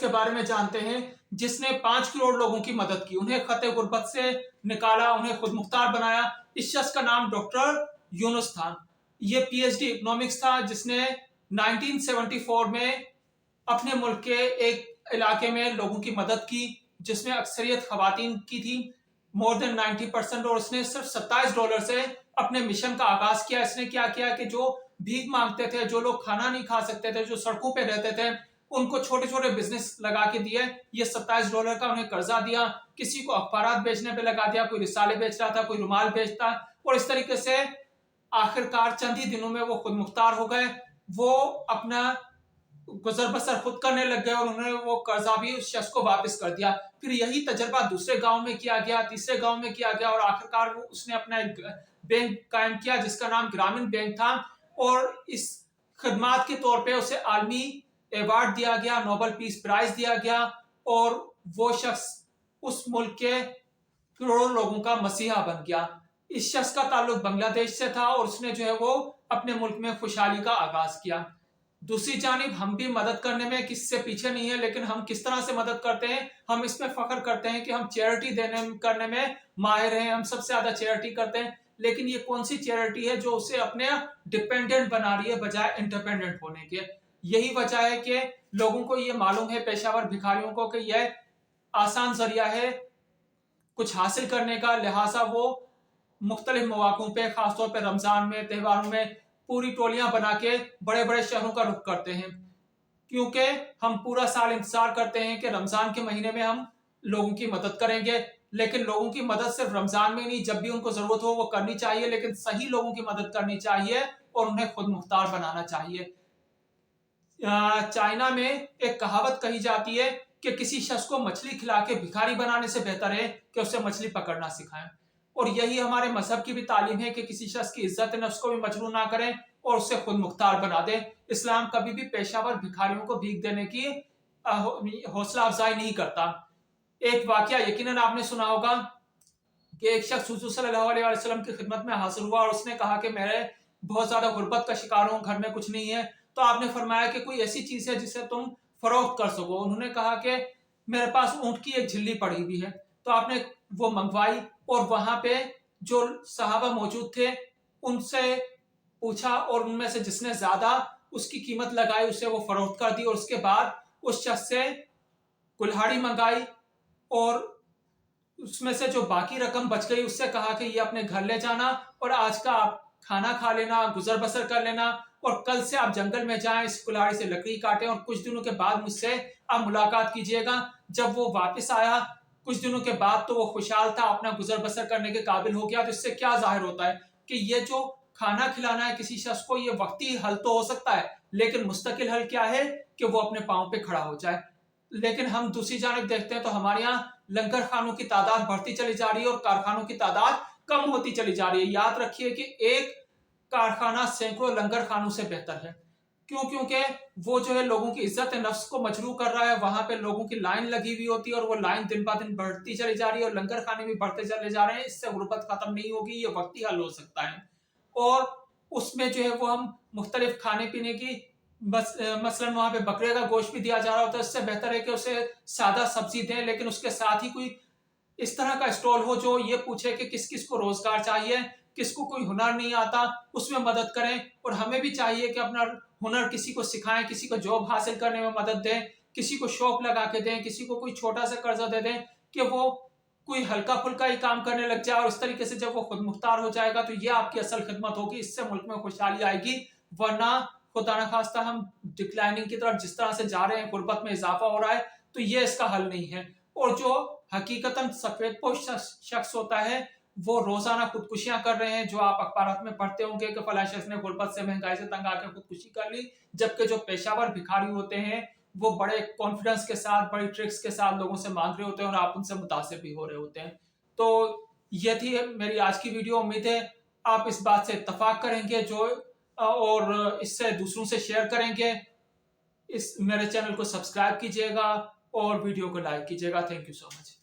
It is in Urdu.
کے بارے میں جانتے ہیں جس نے 5 کروڑ لوگوں کی مدد کی، انہیں خط غربت سے نکالا، انہیں خود مختار بنایا۔ اس شخص کا نام ڈاکٹر یونس تھا۔ یہ پی ایچ ڈی اکنامکس تھا جس نے 1974 میں اپنے ملک کے ایک علاقے میں لوگوں کی مدد کی جس میں اکثریت خواتین کی تھی، more than 90%، اور اس نے صرف $27 سے اپنے مشن کا آغاز کیا۔ اس نے کیا کیا کہ جو بھیک مانگتے تھے، جو لوگ کھانا نہیں کھا سکتے تھے، جو سڑکوں پہ رہتے تھے، ان کو چھوٹے چھوٹے بزنس لگا کے دیے۔ یہ $27 کا انہیں قرضہ دیا، کسی کو اخبارات بیچنے پہ لگا دیا، کوئی رسالے بیچ رہا تھا، کوئی رومال بیچتا، اور اس طریقے سے آخرکار چند ہی دنوں میں وہ خود مختار ہو گئے۔ وہ اپنا گزر بسر خود کرنے لگ گئے اور انہوں نے وہ قرضہ بھی اس شخص کو واپس کر دیا۔ پھر یہی تجربہ دوسرے گاؤں میں کیا گیا، تیسرے گاؤں میں کیا گیا، اور آخرکار اس نے اپنا ایک بینک قائم کیا جس کا نام گرامین بینک تھا، اور اس خدمات کے طور پہ اسے عالمی ایوارڈ دیا گیا، نوبل پیس پرائز دیا گیا، اور وہ شخص اس ملک کے کروڑوں لوگوں کا مسیحا بن گیا۔ اس شخص کا تعلق بنگلہ دیش سے تھا اور اس نے جو ہے وہ اپنے ملک میں خوشحالی کا آغاز کیا۔ دوسری جانب ہم بھی مدد کرنے میں کس سے پیچھے نہیں ہے، لیکن ہم کس طرح سے مدد کرتے ہیں؟ ہم اس میں فخر کرتے ہیں کہ ہم چیریٹی کرنے میں ماہر ہیں، ہم سب سے زیادہ چیریٹی کرتے ہیں، لیکن یہ کون سی چیریٹی ہے جو اسے اپنے ڈیپینڈنٹ بنا رہی ہے بجائے انڈیپینڈنٹ ہونے کے؟ یہی وجہ ہے کہ لوگوں کو یہ معلوم ہے، پیشہ ور بھکاریوں کو، کہ یہ آسان ذریعہ ہے کچھ حاصل کرنے کا، لہٰذا وہ مختلف مواقعوں پہ، خاص طور پہ رمضان میں، تہواروں میں پوری ٹولیاں بنا کے بڑے بڑے شہروں کا رخ کرتے ہیں، کیونکہ ہم پورا سال انتظار کرتے ہیں کہ رمضان کے مہینے میں ہم لوگوں کی مدد کریں گے، لیکن لوگوں کی مدد صرف رمضان میں نہیں، جب بھی ان کو ضرورت ہو وہ کرنی چاہیے، لیکن صحیح لوگوں کی مدد کرنی چاہیے اور انہیں خود مختار بنانا چاہیے۔ چائنا میں ایک کہاوت کہی جاتی ہے کہ کسی شخص کو مچھلی کھلا کے بھکاری بنانے سے بہتر ہے کہ اسے مچھلی پکڑنا سکھائیں، اور یہی ہمارے مذہب کی بھی تعلیم ہے کہ کسی شخص کی عزت نفس کو بھی مجروح نہ کریں اور اسے خود مختار بنا دیں۔ اسلام کبھی بھی پیشہ ور بھکاریوں کو بھیک دینے کی حوصلہ افزائی نہیں کرتا۔ ایک واقعہ یقیناً آپ نے سنا ہوگا کہ ایک شخص حضور صلی اللہ علیہ وسلم کی خدمت میں حاضر ہوا اور اس نے کہا کہ میں بہت زیادہ غربت کا شکار ہوں، گھر میں کچھ نہیں ہے، تو آپ نے فرمایا کہ کوئی ایسی چیز ہے جسے تم فروخت کر سکو؟ انہوں نے کہا کہ میرے پاس اونٹ کی ایک جھلی پڑی ہوئی ہے، تو آپ نے وہ منگوائی اور وہاں پہ جو صحابہ موجود تھے ان سے پوچھا، اور ان میں سے جس نے زیادہ اس کی قیمت لگائی اسے وہ فروخت کر دی، اور اس کے بعد اس شخص سے کلہاڑی منگائی اور اس میں سے جو باقی رقم بچ گئی اس سے کہا کہ یہ اپنے گھر لے جانا اور آج کا آپ کھانا کھا لینا، گزر بسر کر لینا، اور کل سے آپ جنگل میں جائیں، اس کلاڑی سے لکڑی کاٹیں اور کچھ دنوں کے بعد مجھ سے آپ ملاقات کیجئے گا۔ جب وہ واپس آیا کچھ دنوں کے بعد تو وہ خوشحال تھا، اپنا گزر بسر کرنے کے قابل ہو گیا۔ تو اس سے کیا ظاہر ہوتا ہے کہ یہ جو کھانا کھلانا ہے کسی شخص کو، یہ وقتی حل تو ہو سکتا ہے، لیکن مستقل حل کیا ہے کہ وہ اپنے پاؤں پہ کھڑا ہو جائے۔ لیکن ہم دوسری جانب دیکھتے ہیں تو ہمارے یہاں لنگر خانوں کی تعداد بڑھتی چلی جا رہی ہے اور کارخانوں کی تعداد کم ہوتی چلی جا رہی ہے۔ یاد رکھیے کہ ایک کارخانہ سینکڑوں لنگر خانوں سے بہتر ہے۔ کیوں؟ کیونکہ وہ جو ہے لوگوں کی عزت نفس کو مجروح کر رہا ہے، وہاں پہ لوگوں کی لائن لگی ہوئی ہوتی ہے اور وہ لائن دن بہ دن بڑھتی چلی جا رہی ہے اور لنگر خانے بھی بڑھتے چلے جا رہے ہیں۔ اس سے غربت ختم نہیں ہوگی، یہ وقتی حل ہو سکتا ہے، اور اس میں جو ہے وہ ہم مختلف کھانے پینے کی، مثلاً وہاں پہ بکرے کا گوشت بھی دیا جا رہا ہوتا ہے، اس سے بہتر ہے کہ اسے سادہ سبزی دیں، لیکن اس کے ساتھ ہی کوئی اس طرح کا اسٹال ہو جو یہ پوچھے کہ کس کس کو روزگار چاہیے، کس کو کوئی ہنر نہیں آتا، اس میں مدد کریں، اور ہمیں بھی چاہیے کہ اپنا ہنر کسی کو سکھائیں، کسی کو جاب حاصل کرنے میں مدد دیں، کسی کو شاپ لگا کے دیں، کسی کو کوئی چھوٹا سا قرضہ دے دیں کہ وہ کوئی ہلکا پھلکا ہی کام کرنے لگ جائے، اور اس طریقے سے جب وہ خود مختار ہو جائے گا تو یہ آپ کی اصل خدمت ہوگی، اس سے ملک میں خوشحالی آئے گی۔ ورنہ خدا نخواستہ ہم ڈکلائننگ کی طرف جس طرح سے جا رہے ہیں، غربت میں اضافہ ہو رہا ہے، تو یہ اس کا حل نہیں ہے۔ اور جو حقیقتاً سفید پوش شخص ہوتا ہے وہ روزانہ خودکشیاں کر رہے ہیں، جو آپ اخبارات میں پڑھتے ہوں گے کہ فلاں شخص نے غربت سے، مہنگائی سے تنگ آ کے خودکشی کر لی، جبکہ جو پیشہ ور بھکاری ہوتے ہیں وہ بڑے کانفیڈنس کے ساتھ، بڑی ٹرکس کے ساتھ لوگوں سے مانگ رہے ہوتے ہیں اور آپ ان سے متاثر بھی ہو رہے ہوتے ہیں۔ تو یہ تھی میری آج کی ویڈیو، امید ہے آپ اس بات سے اتفاق کریں گے اور اس سے دوسروں سے شیئر کریں گے۔ میرے چینل کو سبسکرائب کیجئے گا اور ویڈیو کو لائک کیجئے گا۔ Thank you so much.